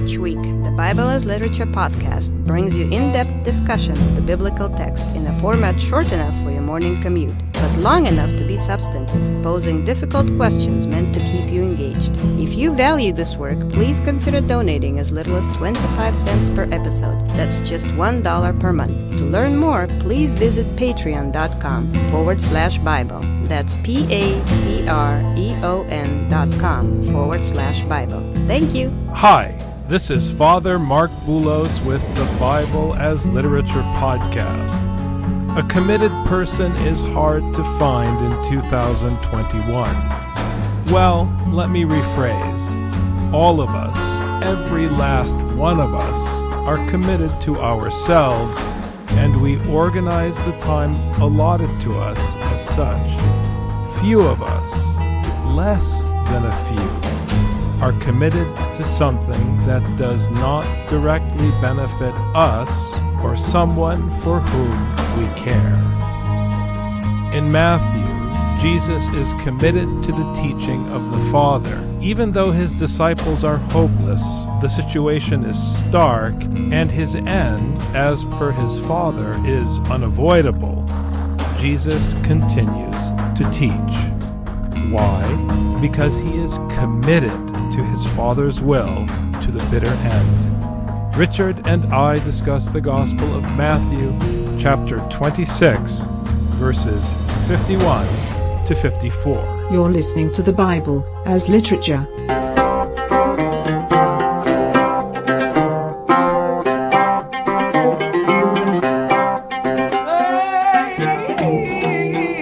Each week, the Bible as Literature podcast brings you in-depth discussion of the biblical text in a format short enough for your morning commute, but long enough to be substantive, posing difficult questions meant to keep you engaged. If you value this work, please consider donating as little as 25 cents per episode. That's just $1 per month. To learn more, please visit patreon.com/Bible. That's patreon.com/Bible. Thank you. Hi, this is Father Marc Boulos with the Bible as Literature podcast. A committed person is hard to find in 2021. Well, let me rephrase. All of us, every last one of us, are committed to ourselves, and we organize the time allotted to us as such. Few of us, less than a few, are committed to something that does not directly benefit us or someone for whom we care. In Matthew, Jesus is committed to the teaching of the Father. Even though his disciples are hopeless, the situation is stark, and his end, as per his Father, is unavoidable. Jesus continues to teach. Why? Because he is committed to his Father's will to the bitter end. Richard and I discuss the Gospel of Matthew, chapter 26, verses 51 to 54. You're listening to the Bible as Literature.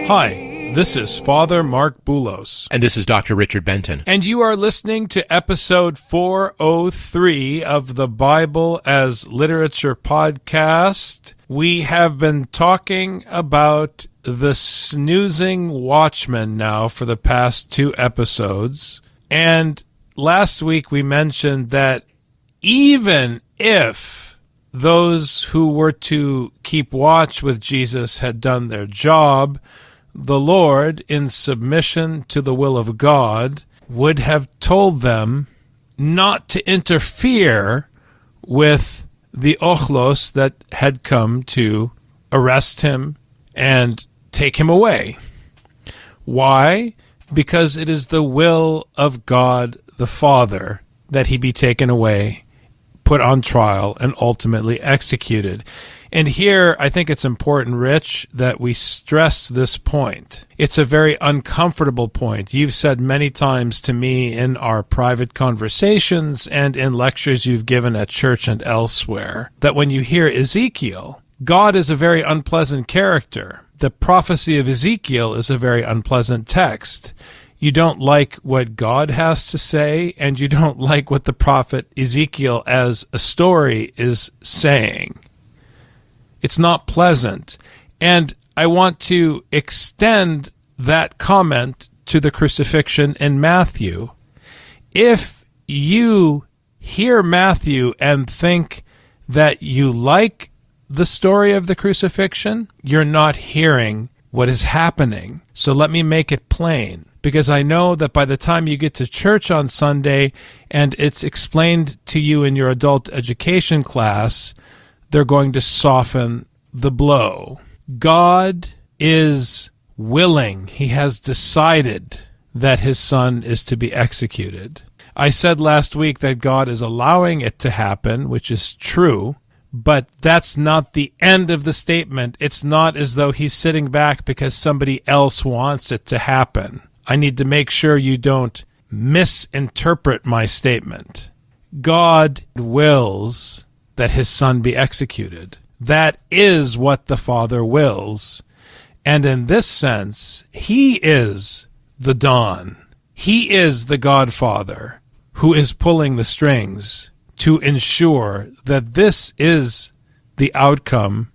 Hi. This is Father Marc Boulos. And this is Dr. Richard Benton. And you are listening to episode 403 of the Bible as Literature podcast. We have been talking about the snoozing watchman now for the past 2 episodes. And last week we mentioned that even if those who were to keep watch with Jesus had done their job, the Lord, in submission to the will of God, would have told them not to interfere with the ochlos that had come to arrest him and take him away. Why? Because it is the will of God the Father that he be taken away, put on trial, and ultimately executed. And here, I think it's important, Rich, that we stress this point. It's a very uncomfortable point. You've said many times to me in our private conversations and in lectures you've given at church and elsewhere that when you hear Ezekiel, God is a very unpleasant character. The prophecy of Ezekiel is a very unpleasant text. You don't like what God has to say, and you don't like what the prophet Ezekiel as a story is saying. It's not pleasant. And I want to extend that comment to the crucifixion in Matthew. If you hear Matthew and think that you like the story of the crucifixion, you're not hearing what is happening. So let me make it plain, because I know that by the time you get to church on Sunday and it's explained to you in your adult education class, they're going to soften the blow. God is willing. He has decided that his son is to be executed. I said last week that God is allowing it to happen, which is true, but that's not the end of the statement. It's not as though he's sitting back because somebody else wants it to happen. I need to make sure you don't misinterpret my statement. God wills that his son be executed. That is what the Father wills. And in this sense, he is the Don. He is the Godfather who is pulling the strings to ensure that this is the outcome,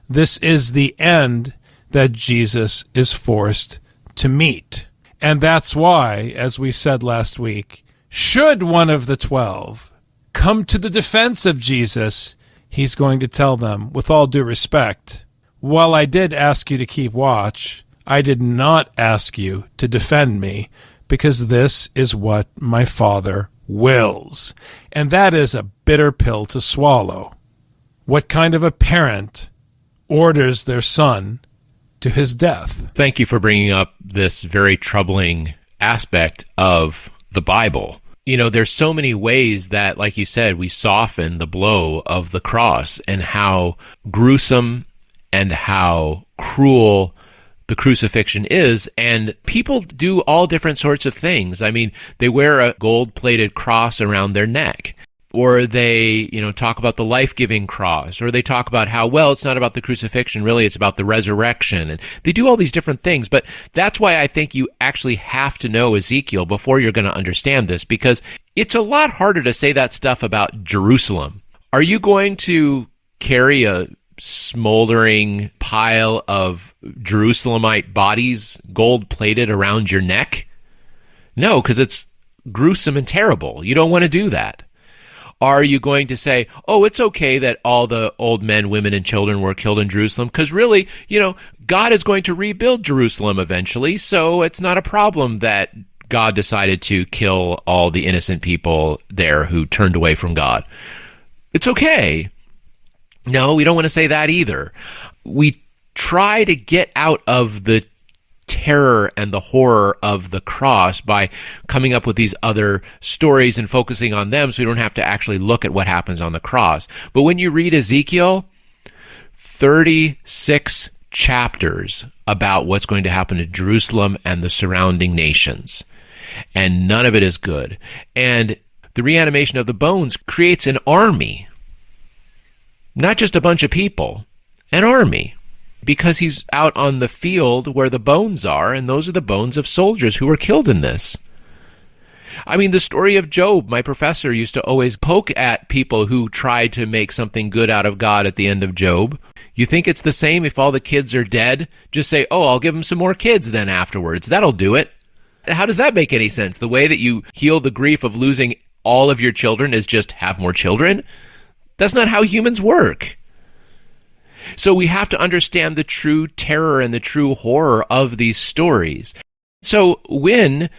this is the end that Jesus is forced to meet. And that's why, as we said last week, should one of the 12 come to the defense of Jesus, he's going to tell them, with all due respect, while I did ask you to keep watch, I did not ask you to defend me, because this is what my Father wills. And that is a bitter pill to swallow. What kind of a parent orders their son to his death? Thank you for bringing up this very troubling aspect of the Bible. You know, there's so many ways that, like you said, we soften the blow of the cross, and how gruesome and how cruel the crucifixion is. And people do all different sorts of things. I mean, they wear a gold-plated cross around their neck, or they, talk about the life-giving cross, or they talk about how, well, it's not about the crucifixion, really, it's about the resurrection. And they do all these different things. But that's why I think you actually have to know Ezekiel before you're going to understand this, because it's a lot harder to say that stuff about Jerusalem. Are you going to carry a smoldering pile of Jerusalemite bodies gold-plated around your neck? No, because it's gruesome and terrible. You don't want to do that. Are you going to say, oh, it's okay that all the old men, women, and children were killed in Jerusalem? Because really, God is going to rebuild Jerusalem eventually, so it's not a problem that God decided to kill all the innocent people there who turned away from God. It's okay. No, we don't want to say that either. We try to get out of the terror and the horror of the cross by coming up with these other stories and focusing on them, so we don't have to actually look at what happens on the cross. But when you read Ezekiel, 36 chapters about what's going to happen to Jerusalem and the surrounding nations, and none of it is good. And the reanimation of the bones creates an army. Not just a bunch of people, an army. Because he's out on the field where the bones are, and those are the bones of soldiers who were killed in this. I mean, the story of Job, my professor used to always poke at people who tried to make something good out of God at the end of Job. You think it's the same if all the kids are dead? Just say, oh, I'll give them some more kids then afterwards. That'll do it. How does that make any sense? The way that you heal the grief of losing all of your children is just have more children? That's not how humans work. So we have to understand the true terror and the true horror of these stories. So when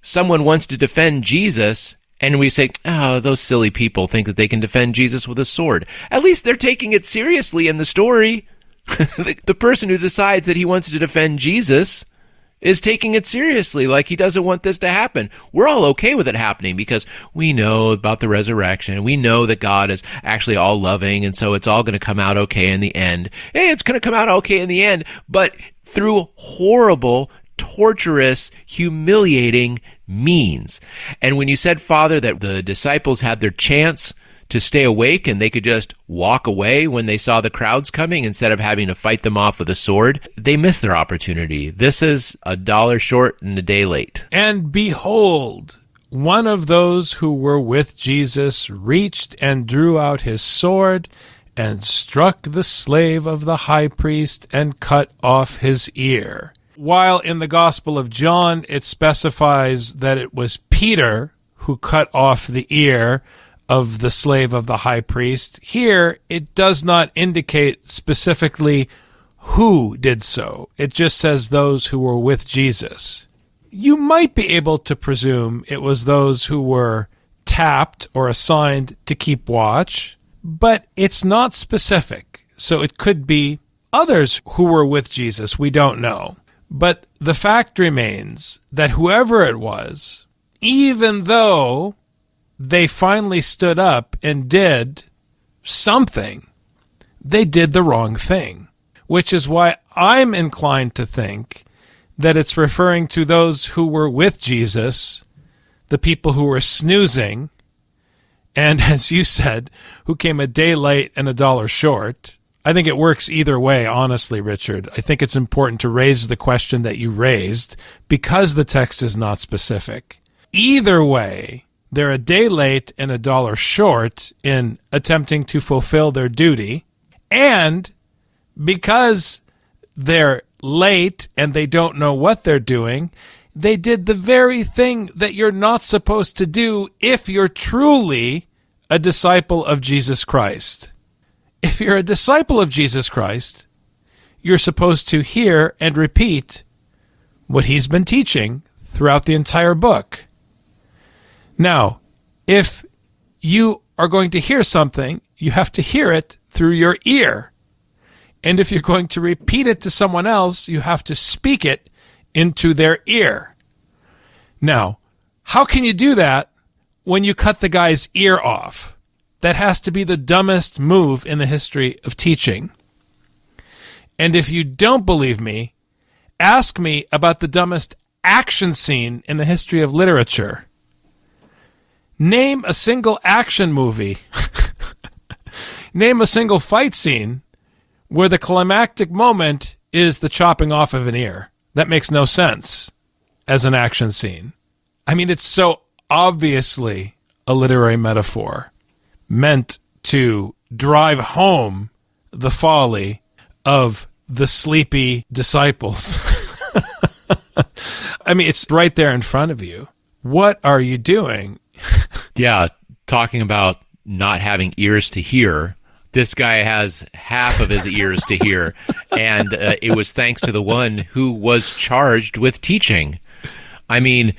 someone wants to defend Jesus, and we say, oh, those silly people think that they can defend Jesus with a sword, at least they're taking it seriously in the story. The person who decides that he wants to defend Jesus is taking it seriously, like he doesn't want this to happen. We're all okay with it happening because we know about the resurrection. We know that God is actually all loving, and so it's all going to come out okay in the end. Hey, it's going to come out okay in the end, but through horrible, torturous, humiliating means. And when you said, Father, that the disciples had their chance to stay awake and they could just walk away when they saw the crowds coming instead of having to fight them off with a sword, they missed their opportunity. This is a dollar short and a day late. And behold, one of those who were with Jesus reached and drew out his sword and struck the slave of the high priest and cut off his ear. While in the Gospel of John, it specifies that it was Peter who cut off the ear of the slave of the high priest, here it does not indicate specifically who did so. It just says those who were with Jesus. You might be able to presume it was those who were tapped or assigned to keep watch, but it's not specific. So it could be others who were with Jesus. We don't know. But the fact remains that whoever it was, even though they finally stood up and did something, they did the wrong thing, which is why I'm inclined to think that it's referring to those who were with Jesus, the people who were snoozing, and as you said, who came a day late and a dollar short. I think it works either way, honestly, Richard. I think it's important to raise the question that you raised because the text is not specific. Either way, they're a day late and a dollar short in attempting to fulfill their duty. And because they're late and they don't know what they're doing, they did the very thing that you're not supposed to do if you're truly a disciple of Jesus Christ. If you're a disciple of Jesus Christ, you're supposed to hear and repeat what he's been teaching throughout the entire book. Now, If you are going to hear something, you have to hear it through your ear. And if you're going to repeat it to someone else, you have to speak it into their ear. Now, how can you do that when you cut the guy's ear off? That has to be the dumbest move in the history of teaching. And if you don't believe me, ask me about the dumbest action scene in the history of literature. Name a single action movie. Name a single fight scene where the climactic moment is the chopping off of an ear. That makes no sense as an action scene. I mean, it's so obviously a literary metaphor meant to drive home the folly of the sleepy disciples. I mean, it's right there in front of you. What are you doing? Yeah, talking about not having ears to hear. This guy has half of his ears to hear, and it was thanks to the one who was charged with teaching. I mean,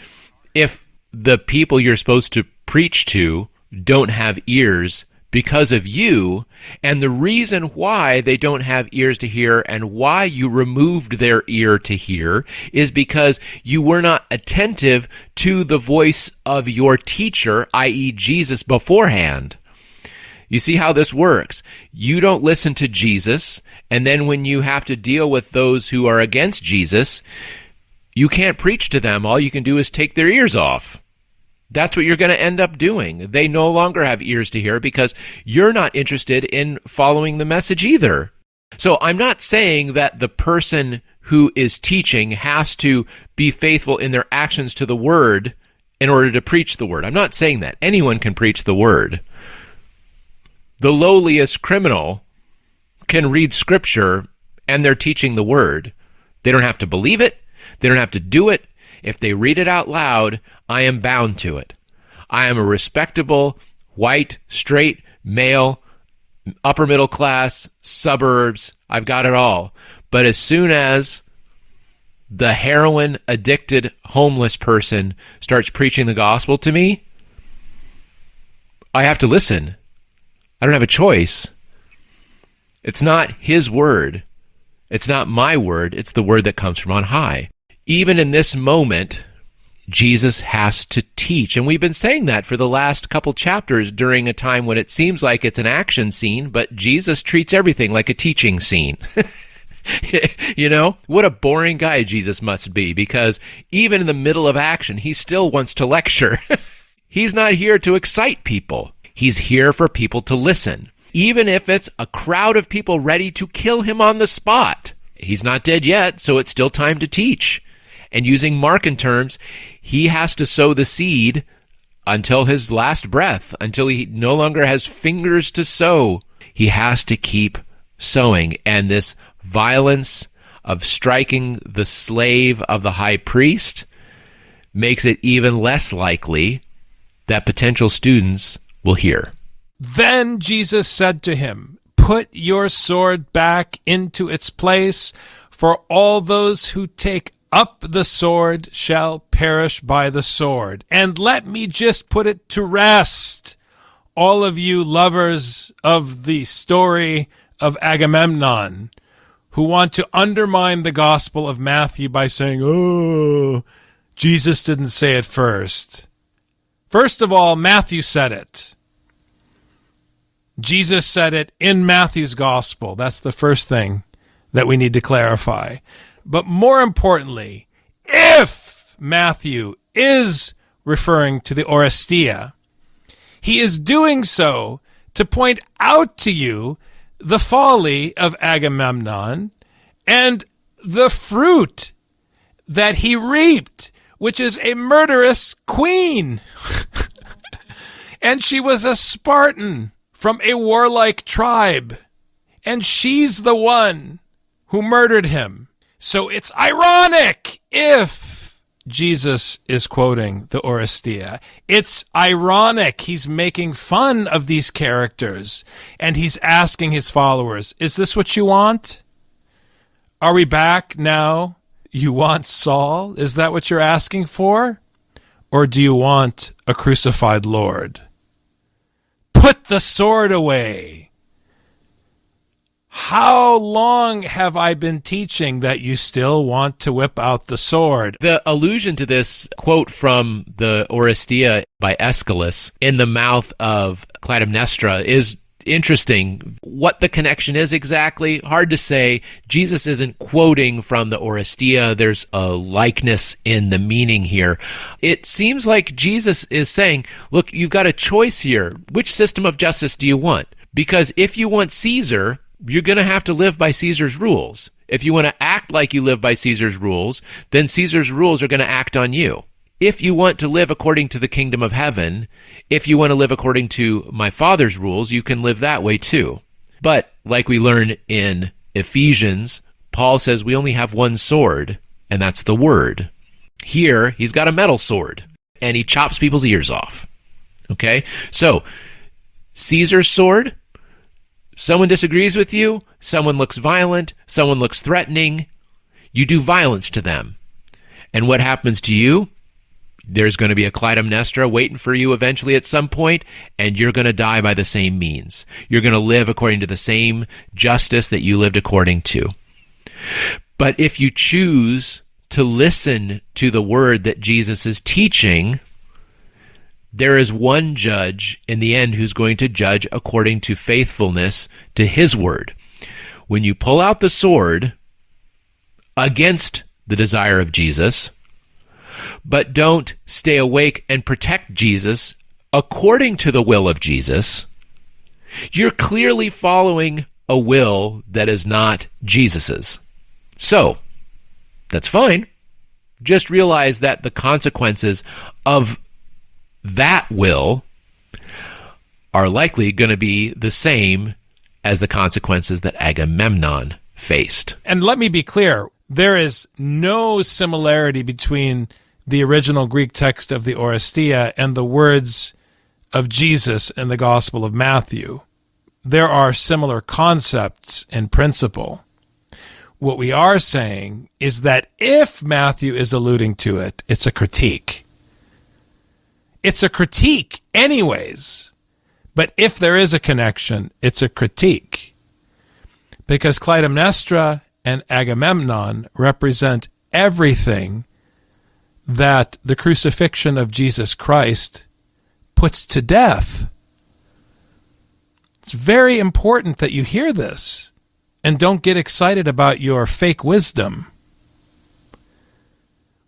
if the people you're supposed to preach to don't have ears because of you, and the reason why they don't have ears to hear and why you removed their ear to hear is because you were not attentive to the voice of your teacher, i.e. Jesus, beforehand. You see how this works. You don't listen to Jesus, and then when you have to deal with those who are against Jesus, you can't preach to them. All you can do is take their ears off. That's what you're going to end up doing. They no longer have ears to hear because you're not interested in following the message either. So I'm not saying that the person who is teaching has to be faithful in their actions to the word in order to preach the word. I'm not saying that. Anyone can preach the word. The lowliest criminal can read scripture and they're teaching the word. They don't have to believe it. They don't have to do it. If they read it out loud, I am bound to it. I am a respectable, white, straight, male, upper middle class, suburbs. I've got it all. But as soon as the heroin-addicted homeless person starts preaching the gospel to me, I have to listen. I don't have a choice. It's not his word. It's not my word. It's the word that comes from on high. Even in this moment, Jesus has to teach. And we've been saying that for the last couple chapters during a time when it seems like it's an action scene, but Jesus treats everything like a teaching scene. You know, what a boring guy Jesus must be, because even in the middle of action, he still wants to lecture. He's not here to excite people. He's here for people to listen, even if it's a crowd of people ready to kill him on the spot. He's not dead yet, so it's still time to teach. And using Marcan terms, he has to sow the seed until his last breath, until he no longer has fingers to sow. He has to keep sowing. And this violence of striking the slave of the high priest makes it even less likely that potential students will hear. Then Jesus said to him, "Put your sword back into its place, for all those who take up the sword shall perish by the sword." And let me just put it to rest, all of you lovers of the story of Agamemnon, who want to undermine the Gospel of Matthew by saying, oh, Jesus didn't say it first. First of all, Matthew said it. Jesus said it in Matthew's Gospel. That's the first thing that we need to clarify. But more importantly, if Matthew is referring to the Oresteia, he is doing so to point out to you the folly of Agamemnon and the fruit that he reaped, which is a murderous queen. And she was a Spartan from a warlike tribe, and she's the one who murdered him. So it's ironic if Jesus is quoting the Oresteia. It's ironic. He's making fun of these characters, and he's asking his followers, is this what you want? Are we back now? You want Saul? Is that what you're asking for? or do you want a crucified Lord? Put the sword away. How long have I been teaching that you still want to whip out the sword? The allusion to this quote from the Oresteia by Aeschylus in the mouth of Clytemnestra is interesting. What the connection is exactly, hard to say. Jesus isn't quoting from the Oresteia. There's a likeness in the meaning here. It seems like Jesus is saying, look, you've got a choice here. Which system of justice do you want? Because if you want Caesar, you're going to have to live by Caesar's rules. If you want to act like you live by Caesar's rules, then Caesar's rules are going to act on you. If you want to live according to the kingdom of heaven, if you want to live according to my Father's rules, you can live that way too. But like we learn in Ephesians, Paul says we only have one sword, and that's the word. Here, he's got a metal sword, and he chops people's ears off. Okay? So, Caesar's sword, someone disagrees with you, someone looks violent, someone looks threatening, you do violence to them. And what happens to you? There's going to be a Clytemnestra waiting for you eventually at some point, and you're going to die by the same means. You're going to live according to the same justice that you lived according to. But if you choose to listen to the word that Jesus is teaching, there is one judge in the end who's going to judge according to faithfulness to his word. When you pull out the sword against the desire of Jesus, but don't stay awake and protect Jesus according to the will of Jesus, you're clearly following a will that is not Jesus's. So, that's fine. Just realize that the consequences of that will are likely going to be the same as the consequences that Agamemnon faced. And let me be clear, there is no similarity between the original Greek text of the Oresteia and the words of Jesus in the Gospel of Matthew. There are similar concepts in principle. What we are saying is that if Matthew is alluding to it, it's a critique. It's a critique anyways. But if there is a connection, it's a critique. Because Clytemnestra and Agamemnon represent everything that the crucifixion of Jesus Christ puts to death. It's very important that you hear this and don't get excited about your fake wisdom.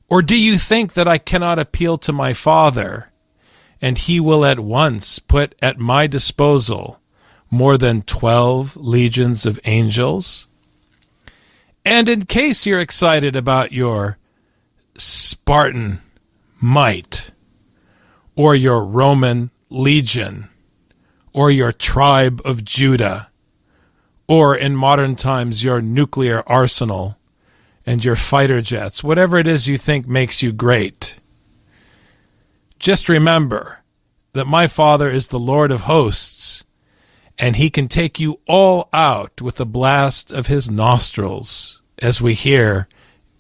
Or do you think that I cannot appeal to my Father, and he will at once put at my disposal more than 12 legions of angels? And in case you're excited about your Spartan might, or your Roman legion, or your tribe of Judah, or in modern times your nuclear arsenal and your fighter jets, whatever it is you think makes you great, just remember that my Father is the Lord of hosts, and he can take you all out with the blast of his nostrils, as we hear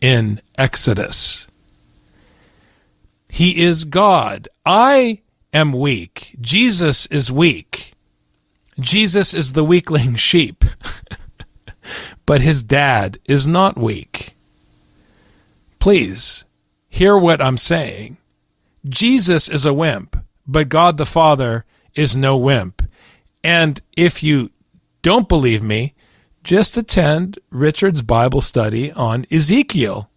in Exodus. He is God. I am weak. Jesus is weak. Jesus is the weakling sheep. But his dad is not weak. Please, hear what I'm saying. Jesus is a wimp, but God the Father is no wimp. And if you don't believe me, just attend Richard's Bible study on Ezekiel.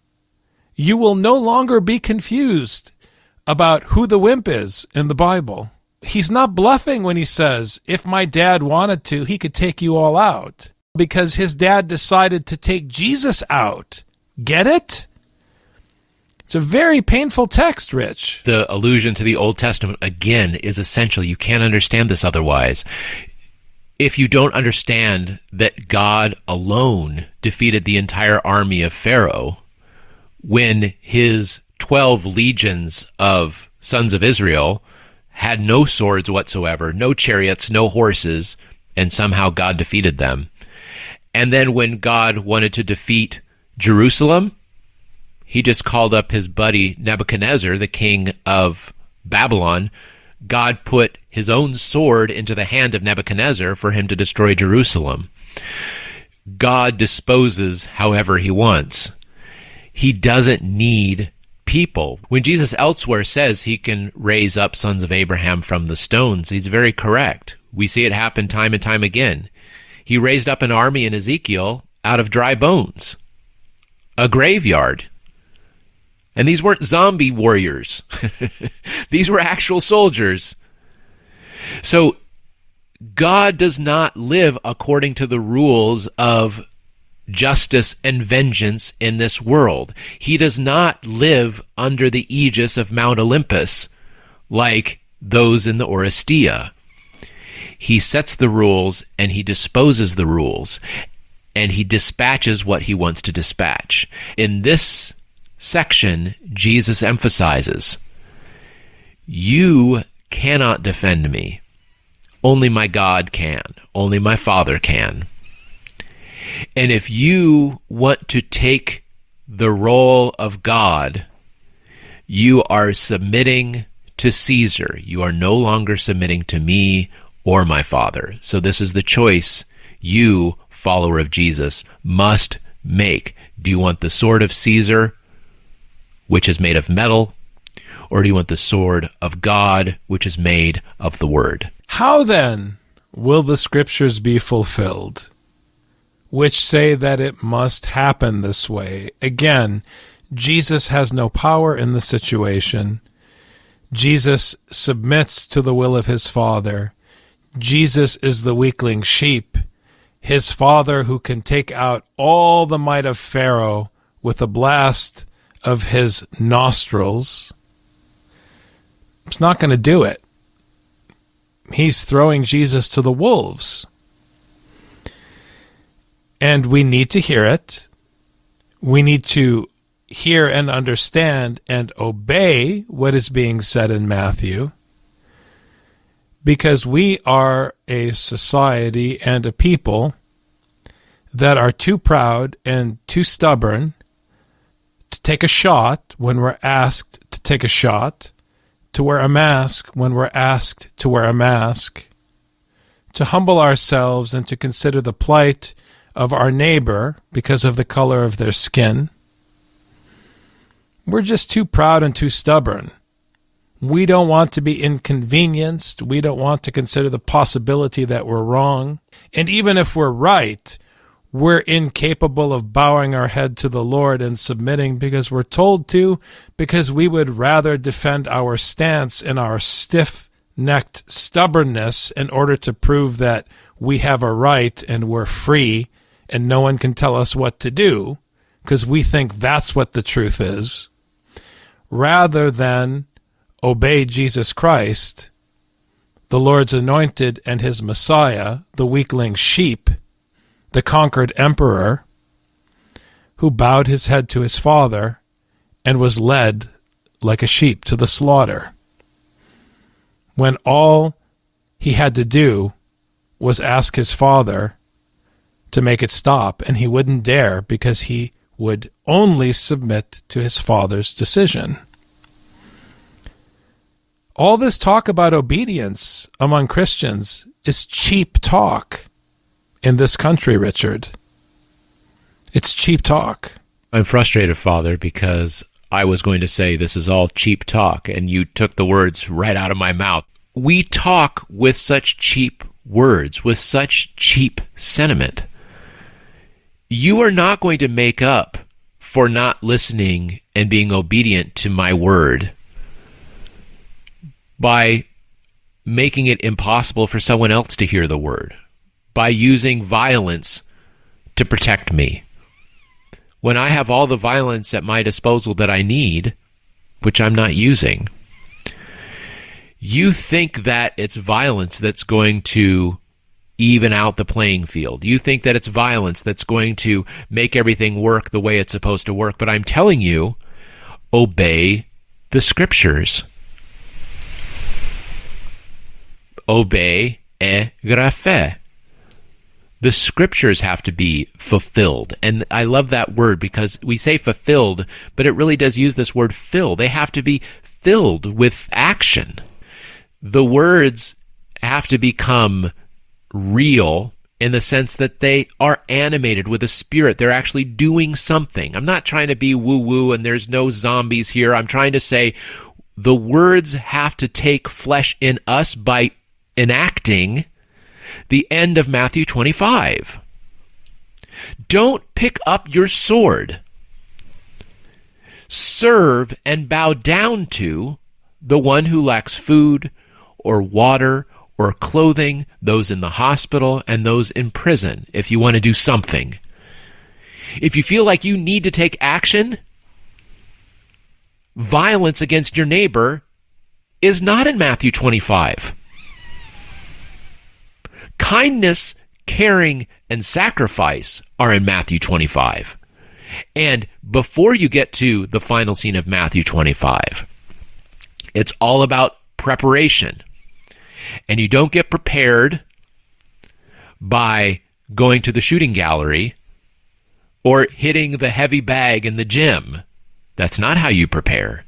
You will no longer be confused about who the wimp is in the Bible. He's not bluffing when he says, if my dad wanted to, he could take you all out. Because his dad decided to take Jesus out. Get it? It's a very painful text, Rich. The allusion to the Old Testament, again, is essential. You can't understand this otherwise. If you don't understand that God alone defeated the entire army of Pharaoh when his 12 legions of sons of Israel had no swords whatsoever, no chariots, no horses, and somehow God defeated them. And then when God wanted to defeat Jerusalem, He just called up his buddy Nebuchadnezzar, the king of Babylon. God put his own sword into the hand of Nebuchadnezzar for him to destroy Jerusalem. God disposes however he wants. He doesn't need people. When Jesus elsewhere says he can raise up sons of Abraham from the stones, he's very correct. We see it happen time and time again. He raised up an army in Ezekiel out of dry bones, a graveyard. And these weren't zombie warriors. These were actual soldiers. So God does not live according to the rules of justice and vengeance in this world. He does not live under the aegis of Mount Olympus like those in the Oresteia. He sets the rules and he disposes the rules, and he dispatches what he wants to dispatch. In this section, Jesus emphasizes, you cannot defend me. Only my God can. Only my Father can. And if you want to take the role of God, you are submitting to Caesar. You are no longer submitting to me or my Father. So this is the choice you, follower of Jesus, must make. Do you want the sword of Caesar, which is made of metal, or do you want the sword of God, which is made of the Word? How then will the Scriptures be fulfilled, which say that it must happen this way? Again, Jesus has no power in the situation. Jesus submits to the will of his Father. Jesus is the weakling sheep, his Father who can take out all the might of Pharaoh with a blast of his nostrils. It's not going to do it. He's throwing Jesus to the wolves. And we need to hear it. We need to hear and understand and obey what is being said in Matthew, because we are a society and a people that are too proud and too stubborn to take a shot when we're asked to take a shot, to wear a mask when we're asked to wear a mask, to humble ourselves and to consider the plight of our neighbor because of the color of their skin. We're just too proud and too stubborn. We don't want to be inconvenienced. We don't want to consider the possibility that we're wrong. And even if we're right, we're incapable of bowing our head to the Lord and submitting because we're told to, because we would rather defend our stance and our stiff-necked stubbornness in order to prove that we have a right and we're free and no one can tell us what to do, because we think that's what the truth is, rather than obey Jesus Christ, the Lord's anointed and his Messiah, the weakling sheep, the conquered emperor, who bowed his head to his Father and was led like a sheep to the slaughter, when all he had to do was ask his Father to make it stop, and he wouldn't dare because he would only submit to his Father's decision. All this talk about obedience among Christians is cheap talk in this country, Richard. It's cheap talk. I'm frustrated, Father, because I was going to say this is all cheap talk, and you took the words right out of my mouth. We talk with such cheap words, with such cheap sentiment. You are not going to make up for not listening and being obedient to my word by making it impossible for someone else to hear the word, by using violence to protect me. When I have all the violence at my disposal that I need, which I'm not using, you think that it's violence that's going to even out the playing field. You think that it's violence that's going to make everything work the way it's supposed to work. But I'm telling you, obey the Scriptures. Obey e graphe. The scriptures have to be fulfilled. And I love that word because we say fulfilled, but it really does use this word fill. They have to be filled with action. The words have to become real in the sense that they are animated with a spirit. They're actually doing something. I'm not trying to be woo-woo and there's no zombies here. I'm trying to say the words have to take flesh in us by enacting the end of Matthew 25. Don't pick up your sword. Serve and bow down to the one who lacks food or water or clothing, those in the hospital and those in prison, if you want to do something. If you feel like you need to take action, violence against your neighbor is not in Matthew 25. Kindness, caring, and sacrifice are in Matthew 25. And before you get to the final scene of Matthew 25, it's all about preparation. And you don't get prepared by going to the shooting gallery or hitting the heavy bag in the gym. That's not how you prepare.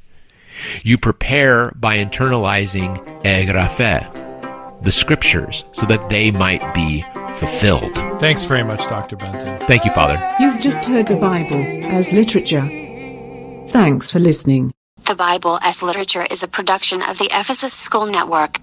You prepare by internalizing rephrase, the scriptures, so that they might be fulfilled. Thanks very much, Dr. Benton. Thank you, Father. You've just heard the Bible as literature. Thanks for listening. The Bible as Literature is a production of the Ephesus School Network.